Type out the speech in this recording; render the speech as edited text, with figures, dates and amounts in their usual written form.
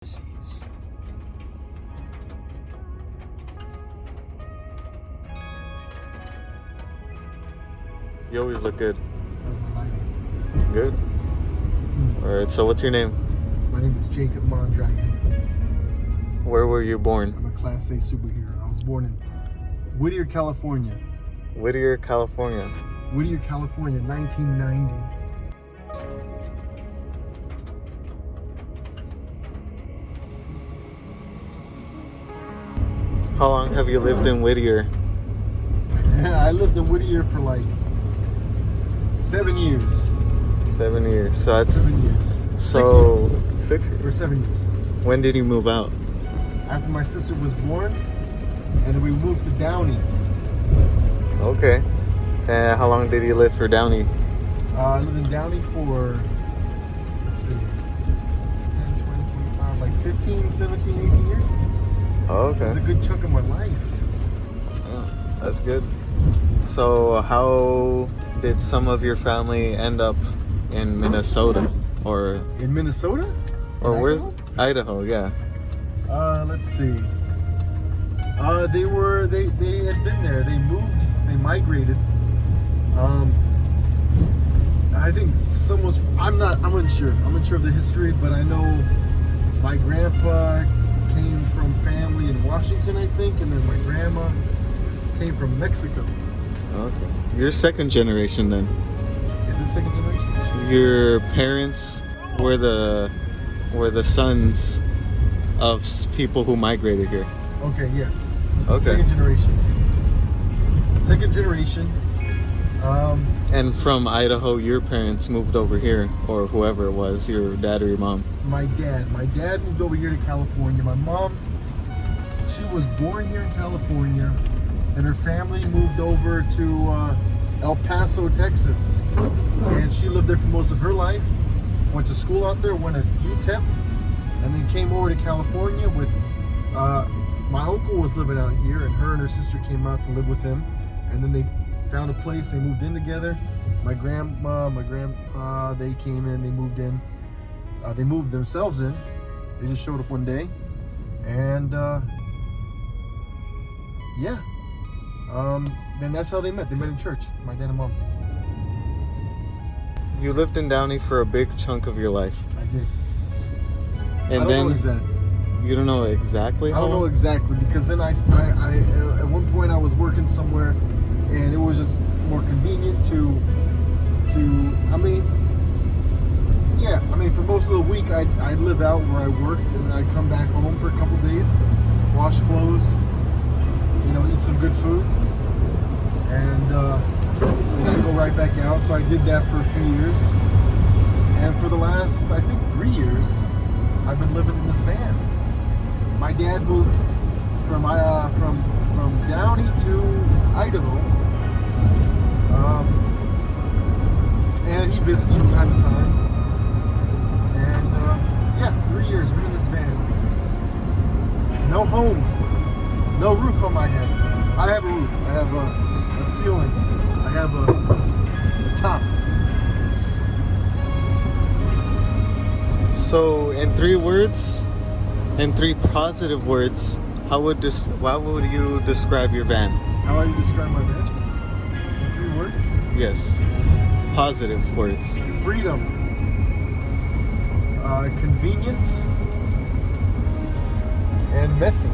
Ulices. You always look good. How's my lighting? Good? Alright, so what's your name? My name is Jacob Mondragon. Where were you born? I'm a Class A superhero. I was born in Whittier, California. Whittier, California. Whittier, California, 1990. How long have you lived in Whittier? I lived in Whittier for like 7 years. 7 years. So that's 7 years. so 6 years. 6 years. Or 7 years. When did you move out? After my sister was born, and then we moved to Downey. Okay. And how long did you live for Downey? I lived in Downey for, let's see, 10, 20, 25, like 15, 17, 18 years. Oh, It was a okay. good chunk of my life. Yeah, that's good. So how did some of your family end up in Minnesota? Or In Minnesota? where's Idaho? Idaho? Yeah. Let's see. They had been there. They moved. They migrated. I think I'm unsure. I'm unsure of the history, but I know my grandpa came from family in Washington, I think, and then my grandma came from Mexico. Okay. You're second generation then. Is it second generation? Your parents were the sons of people who migrated here. Okay, yeah. Okay. Second generation. Second generation. And from Idaho, your parents moved over here, or whoever it was, your dad or your mom. My dad moved over here to California. My mom, she was born here in California, and her family moved over to El Paso, Texas, and she lived there for most of her life. Went to school out there, went to UTEP, and then came over to California with my uncle was living out here, and her sister came out to live with him, and then they found a place. They moved in together. My grandma, my grandpa, they came in. They moved in. They moved themselves in. They just showed up one day, and yeah. Then that's how they met. They met in church. My dad and mom. You lived in Downey for a big chunk of your life. I did. And I don't then know exact. you don't know exactly I how don't know long? exactly because then I at one point I was working somewhere, and it was just more convenient to I mean, yeah, I mean for most of the week I'd live out where I worked, and then I'd come back home for a couple days, wash clothes, eat some good food, and then I'd go right back out. So I did that for a few years, and for the last I think 3 years I've been living in this van. My dad moved from Downey to Idaho, and he visits from time to time. And yeah, 3 years been in this van. No home, no roof on my head. I have a roof. I have a ceiling. I have a top. So in 3 words, in 3 positive words, how would you describe your van? How do you describe my van? In 3 words? Yes. Positive words. Freedom, convenient, and messy.